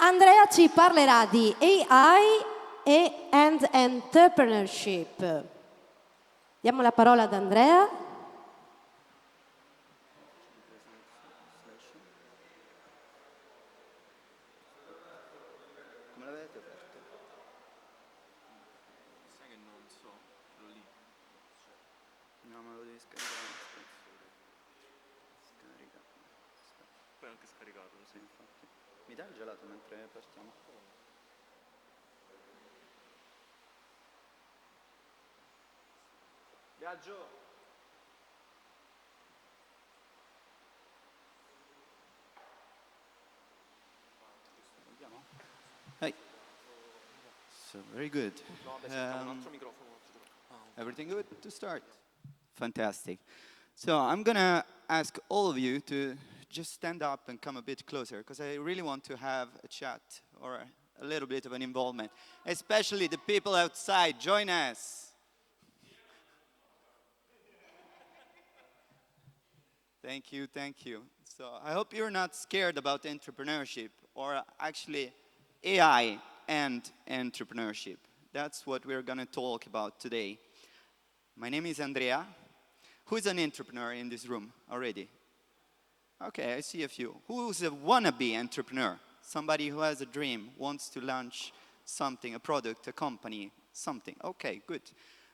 Andrea ci parlerà di AI and Entrepreneurship. Diamo la parola ad Andrea. Come l'avete aperto? Sai che non so, quello lì. No, me lo devi scaricare. Scarica. Poi anche scaricato, Sì, infatti. Mi dai il gelato mentre partiamo? Viaggio! Vediamo? Hey. So, very good. No, beh, sentiamo un altro microfono. Everything good to start? Fantastic. So I'm going to ask all of you to just stand up and come a bit closer, because I really want to have a chat or a little bit of an involvement, especially the people outside. Join us. Thank you, thank you. So I hope you're not scared about entrepreneurship, or actually AI and entrepreneurship. That's what we're going to talk about today. My name is Andrea. Who is an entrepreneur in this room already? Okay, I see a few. Who's a wannabe entrepreneur? Somebody who has a dream, wants to launch something, a product, a company, something. Okay, good.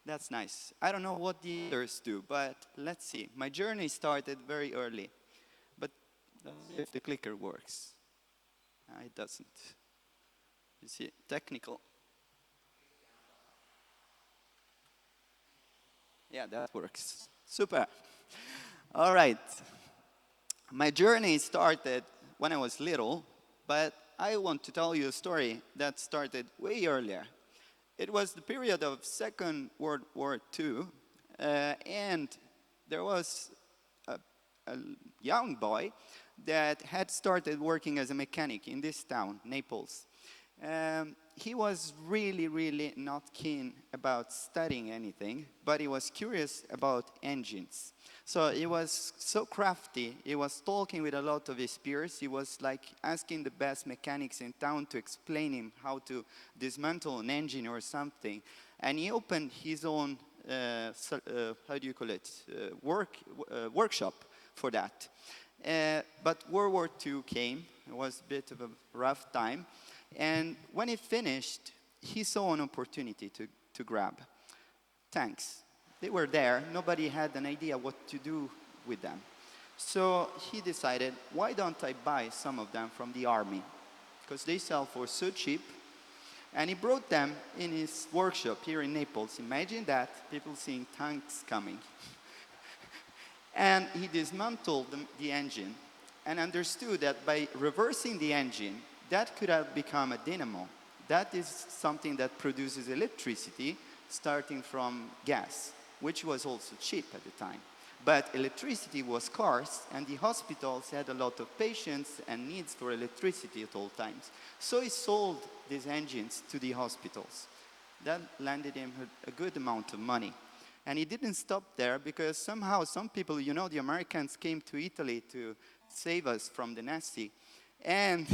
That's nice. I don't know what the others do, but let's see. My journey started very early, but let's see if the clicker works. It doesn't. You see, technical. Yeah, that works. Super. All right. My journey started when I was little, but I want to tell you a story that started way earlier. It was the period of Second World War II, and there was a young boy that had started working as a mechanic in this town, Naples. He was really not keen about studying anything, but he was curious about engines. So he was so crafty, he was talking with a lot of his peers, he was like asking the best mechanics in town to explain him how to dismantle an engine or something. And he opened his own, workshop for that. But World War II came, it was a bit of a rough time. And when he finished, he saw an opportunity to grab tanks. They were there. Nobody had an idea what to do with them. So he decided, why don't I buy some of them from the army? Because they sell for so cheap. And he brought them in his workshop here in Naples. Imagine that, people seeing tanks coming. And he dismantled the engine and understood that by reversing the engine, that could have become a dynamo. That is something that produces electricity starting from gas, which was also cheap at the time. But electricity was scarce, and the hospitals had a lot of patients and needs for electricity at all times. So he sold these engines to the hospitals. That landed him a good amount of money. And he didn't stop there, because somehow some people, you know, the Americans came to Italy to save us from the Nazi. And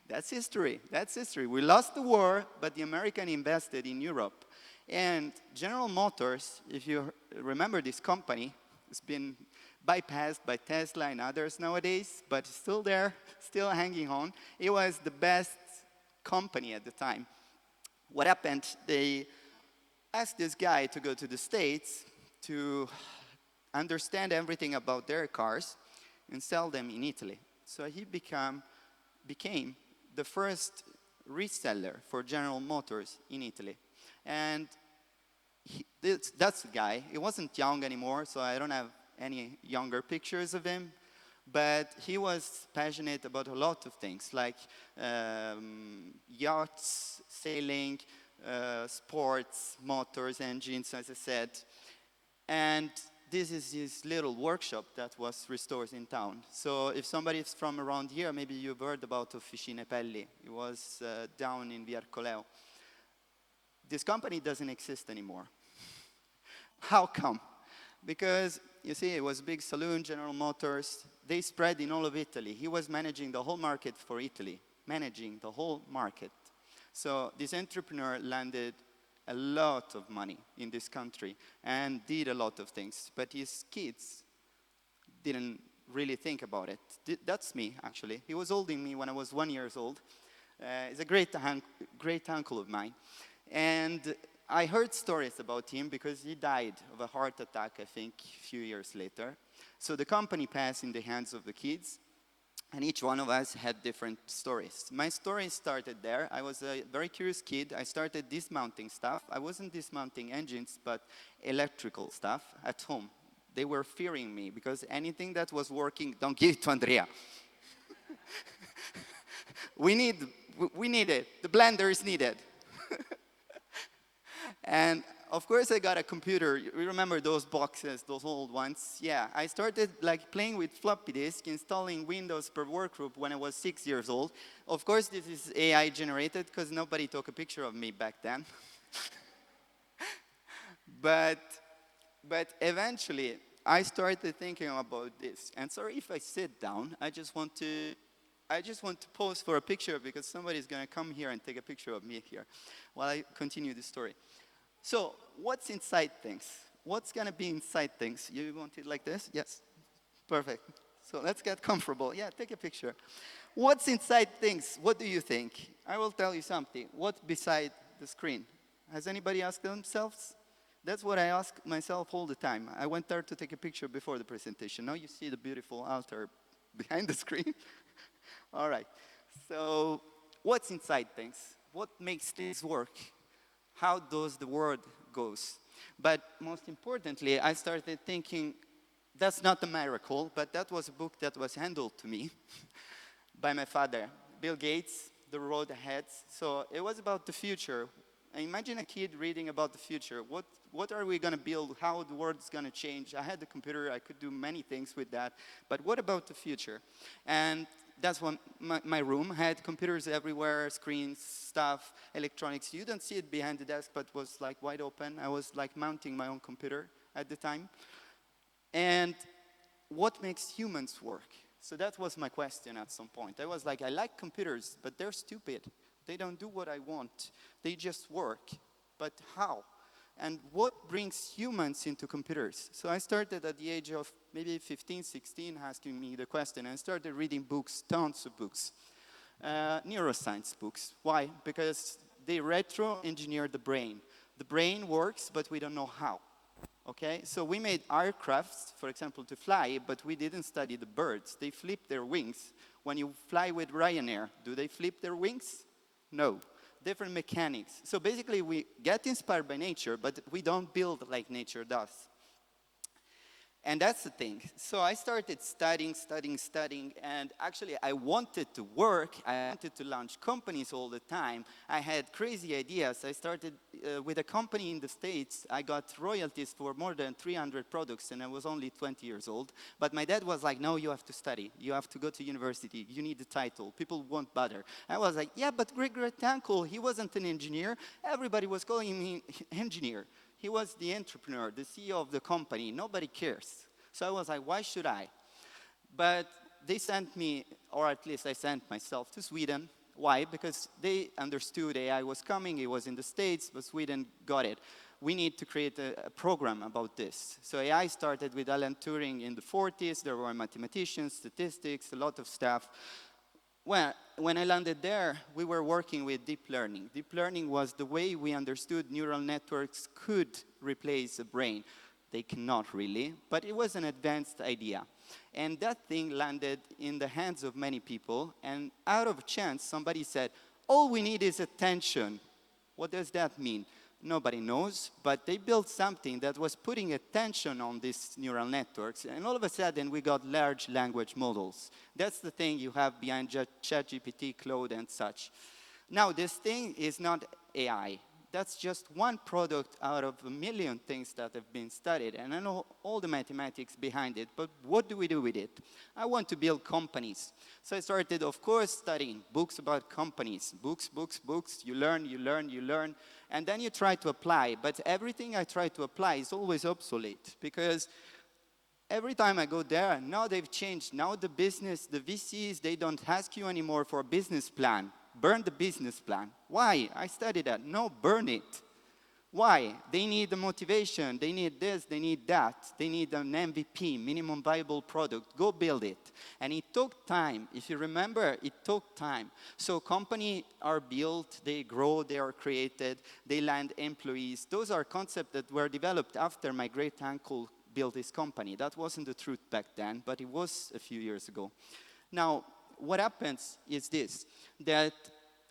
that's history. That's history. We lost the war, but the American invested in Europe. And General Motors, if you remember this company, it's been bypassed by Tesla and others nowadays, but it's still there, still hanging on. It was the best company at the time. What happened? They asked this guy to go to the States to understand everything about their cars and sell them in Italy. So he became the first reseller for General Motors in Italy. And that's the guy. He wasn't young anymore, so I don't have any younger pictures of him. But he was passionate about a lot of things, like yachts, sailing, sports, motors, engines, as I said. And this is his little workshop that was restored in town. So if somebody is from around here, maybe you've heard about Officine Pelli. It was down in Via Arcoleo. This company doesn't exist anymore. How come? Because, you see, it was a big saloon, General Motors. They spread in all of Italy. He was managing the whole market for Italy. managing the whole market. So this entrepreneur landed a lot of money in this country and did a lot of things, but his kids didn't really think about it. That's me, actually. He was holding me when I was 1 year old. He's a great uncle of mine. And I heard stories about him because he died of a heart attack, I think, a few years later. So the company passed in the hands of the kids, and each one of us had different stories. My story started there. I was a very curious kid. I started dismounting stuff. I wasn't dismounting engines, but electrical stuff at home. They were fearing me because anything that was working, don't give it to Andrea. we need it. The blender is needed. And of course I got a computer. You remember those boxes, those old ones? Yeah, I started like playing with floppy disk, installing Windows per workgroup when I was 6 years old. Of course this is AI generated because nobody took a picture of me back then. But eventually I started thinking about this. And sorry if I sit down, I just want to pose for a picture because somebody's going to come here and take a picture of me here while I continue the story. So, what's inside things? What's going to be inside things? You want it like this? Yes. Perfect. So, let's get comfortable. Yeah, take a picture. What's inside things? What do you think? I will tell you something. What's beside the screen? Has anybody asked themselves? That's what I ask myself all the time. I went there to take a picture before the presentation. Now you see the beautiful altar behind the screen. All right. So, what's inside things? What makes things work? How does the world goes? But most importantly, I started thinking, that's not a miracle, but that was a book that was handed to me by my father, Bill Gates, The Road Ahead. So it was about the future. Imagine a kid reading about the future. What are we going to build? How the world's going to change? I had the computer. I could do many things with that. But what about the future? And that's when my room had computers everywhere, screens, stuff, electronics. You don't see it behind the desk, but was like wide open. I was like mounting my own computer at the time. And what makes humans work? So that was my question at some point. I was like, I like computers, but they're stupid. They don't do what I want. They just work. But how? And what brings humans into computers? So I started at the age of maybe 15, 16, asking me the question. And I started reading books, tons of books, neuroscience books. Why? Because they retro-engineer the brain. The brain works, but we don't know how. Okay? So we made aircrafts, for example, to fly, but we didn't study the birds. They flip their wings. When you fly with Ryanair, do they flip their wings? No. Different mechanics. So basically, we get inspired by nature, but we don't build like nature does. And that's the thing. So I started studying, and actually I wanted to work. I wanted to launch companies all the time. I had crazy ideas. I started with a company in the States. I got royalties for more than 300 products, and I was only 20 years old. But my dad was like, no, you have to study. You have to go to university. You need the title. People won't bother. I was like, yeah, but great-uncle, he wasn't an engineer. Everybody was calling me engineer. He was the entrepreneur, the CEO of the company. Nobody cares. So I was like, why should I? But they sent me, or at least I sent myself to Sweden. Why? Because they understood AI was coming. It was in the States, but Sweden got it. We need to create a program about this. So AI started with Alan Turing in the 40s. There were mathematicians, statistics, a lot of stuff. Well, when I landed there, we were working with deep learning. Deep learning was the way we understood neural networks could replace a brain. They cannot really, but it was an advanced idea. And that thing landed in the hands of many people, and out of chance, somebody said, all we need is attention. What does that mean? Nobody knows, but they built something that was putting attention on these neural networks, and all of a sudden we got large language models. That's the thing you have behind ChatGPT, Claude, and such. Now, this thing is not AI. That's just one product out of a million things that have been studied, and I know all the mathematics behind it, but what do we do with it? I want to build companies. So I started, of course, studying books about companies. Books. You learn, and then you try to apply, but everything I try to apply is always obsolete, because Every time I go there, now they've changed. Now the business, the VCs, they don't ask you anymore for a business plan. Burn the business plan. Why? I studied that. No, burn it. Why? They need the motivation. They need this. They need that. They need an MVP, minimum viable product. Go build it. And it took time. If you remember, it took time. So companies are built, they grow, they are created, they land employees. Those are concepts that were developed after my great uncle built his company. That wasn't the truth back then, but it was a few years ago. Now, what happens is this, that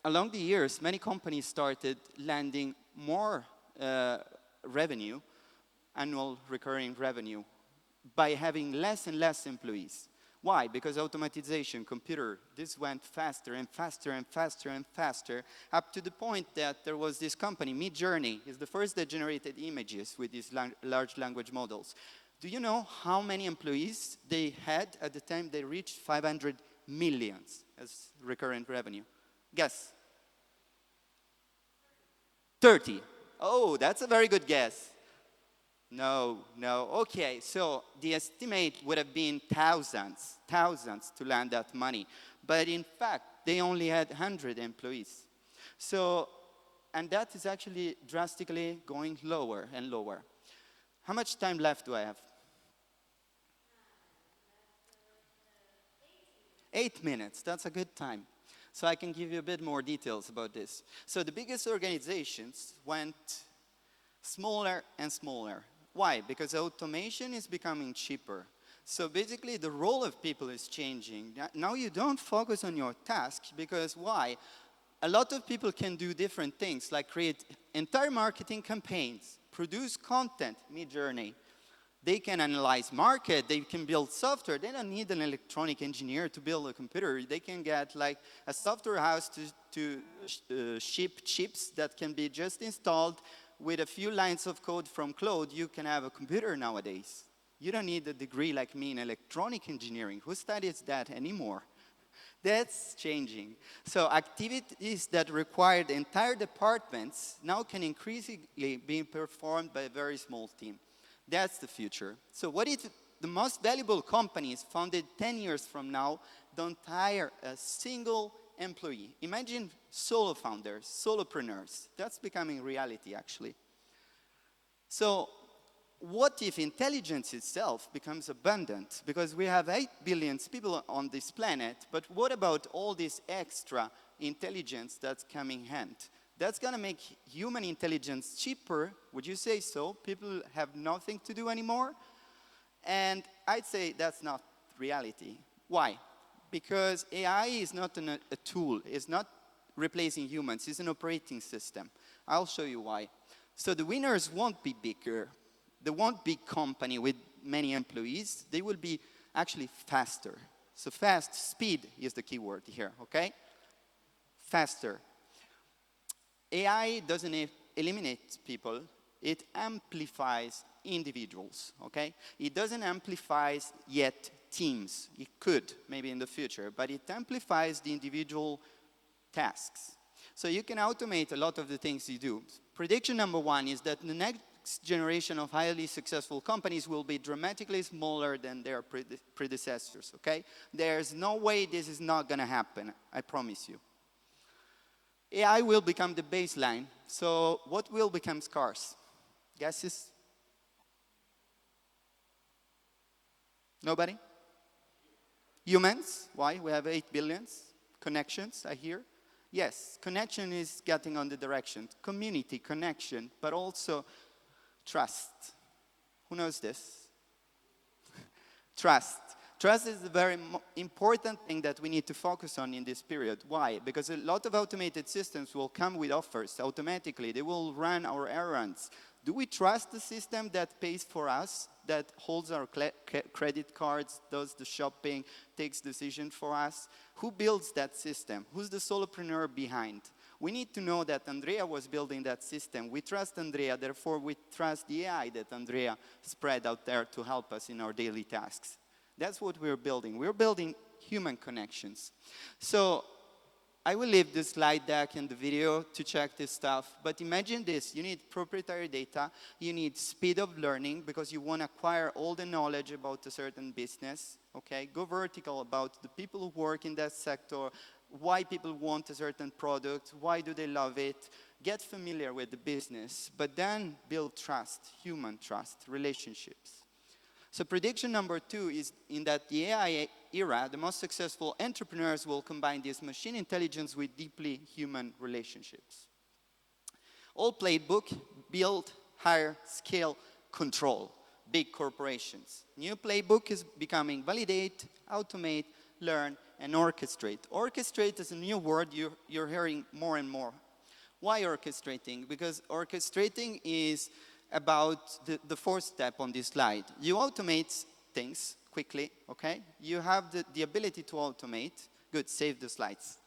along the years, many companies started landing more revenue, annual recurring revenue, by having less and less employees. Why? Because automatization, computer, this went faster and faster and faster and faster, up to the point that there was this company, Midjourney, is the first that generated images with these large language models. Do you know how many employees they had at the time they reached 500 million as recurrent revenue? Guess. 30. Oh, that's a very good guess. No. Okay, so the estimate would have been thousands to land that money. But in fact, they only had 100 employees. So, and that is actually drastically going lower and lower. How much time left do I have? 8 minutes, that's a good time. So I can give you a bit more details about this. So the biggest organizations went smaller and smaller. Why? Because automation is becoming cheaper. So basically the role of people is changing. Now you don't focus on your task because why? A lot of people can do different things like create entire marketing campaigns, produce content, Midjourney. They can analyze market, they can build software. They don't need an electronic engineer to build a computer. They can get like a software house to ship chips that can be just installed with a few lines of code from Claude. You can have a computer nowadays. You don't need a degree like me in electronic engineering. Who studies that anymore? That's changing. So activities that required entire departments now can increasingly be performed by a very small team. That's the future. So what if the most valuable companies founded 10 years from now don't hire a single employee? Imagine solo founders, solopreneurs. That's becoming reality, actually. So what if intelligence itself becomes abundant? Because we have 8 billion people on this planet, but what about all this extra intelligence that's coming hand? That's going to make human intelligence cheaper. Would you say so? People have nothing to do anymore? And I'd say that's not reality. Why? Because AI is not a tool. It's not replacing humans. It's an operating system. I'll show you why. So the winners won't be bigger. They won't be company with many employees. They will be actually faster. So fast, speed is the key word here, okay? Faster. AI doesn't eliminate people, it amplifies individuals, okay? It doesn't amplify yet teams. It could, maybe in the future, but it amplifies the individual tasks. So you can automate a lot of the things you do. Prediction number one is that the next generation of highly successful companies will be dramatically smaller than their predecessors, okay? There's no way this is not gonna happen, I promise you. AI will become the baseline, so what will become scarce? Guesses? Nobody? Humans, why? We have 8 billion. Connections, I hear. Yes, connection is getting on the direction. Community, connection, but also trust. Who knows this? Trust. Trust is a very important thing that we need to focus on in this period. Why? Because a lot of automated systems will come with offers automatically. They will run our errands. Do we trust the system that pays for us, that holds our credit cards, does the shopping, takes decisions for us? Who builds that system? Who's the solopreneur behind? We need to know that Andrea was building that system. We trust Andrea, therefore we trust the AI that Andrea spread out there to help us in our daily tasks. That's what we're building. We're building human connections. So I will leave the slide deck and the video to check this stuff, but imagine this, you need proprietary data, you need speed of learning because you want to acquire all the knowledge about a certain business, okay? Go vertical about the people who work in that sector, why people want a certain product, why do they love it, get familiar with the business, but then build trust, human trust, relationships. So prediction number 2 is in that the AI era, the most successful entrepreneurs will combine this machine intelligence with deeply human relationships. Old playbook, build, hire, scale, control. Big corporations. New playbook is becoming validate, automate, learn, and orchestrate. Orchestrate is a new word you're hearing more and more. Why orchestrating? Because orchestrating is about the fourth step on this slide. You automate things quickly, okay? You have the ability to automate. Good, save the slides.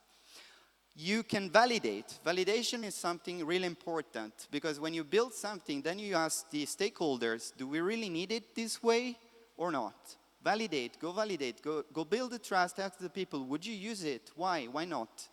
You can validate. Validation is something really important because when you build something, then you ask the stakeholders, do we really need it this way or not? Validate, go build the trust, ask the people, would you use it? Why not?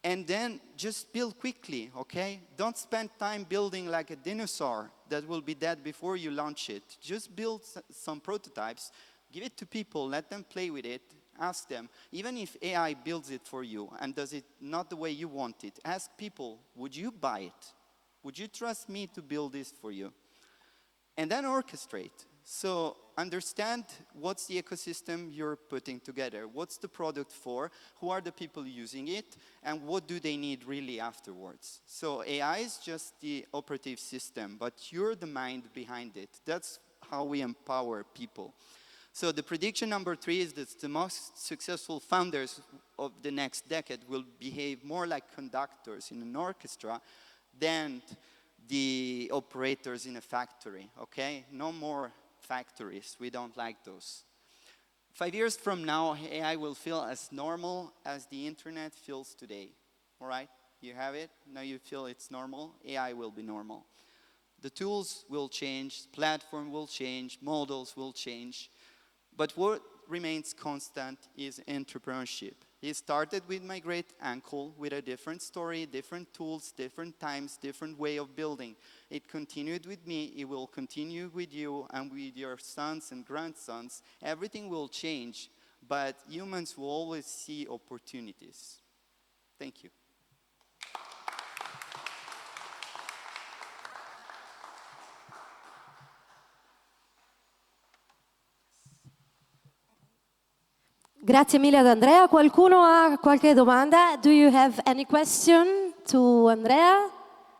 And then just build quickly, okay? Don't spend time building like a dinosaur that will be dead before you launch it. Just build some prototypes, give it to people, let them play with it, ask them. Even if AI builds it for you and does it not the way you want it, ask people, would you buy it? Would you trust me to build this for you? And then orchestrate. So understand what's the ecosystem you're putting together, what's the product for, who are the people using it, and what do they need really afterwards. So AI is just the operative system, but you're the mind behind it. That's how we empower people. So the prediction number 3 is that the most successful founders of the next decade will behave more like conductors in an orchestra than the operators in a factory, okay? No more factories, we don't like those. 5 years from now, AI will feel as normal as the internet feels today, all right? You have it, now you feel it's normal, AI will be normal. The tools will change, platform will change, models will change, but what remains constant is entrepreneurship. He started with my great uncle with a different story, different tools, different times, different way of building. It continued with me, it will continue with you and with your sons and grandsons. Everything will change, but humans will always see opportunities. Thank you. Grazie mille ad Andrea. Qualcuno ha qualche domanda? Do you have any question to Andrea?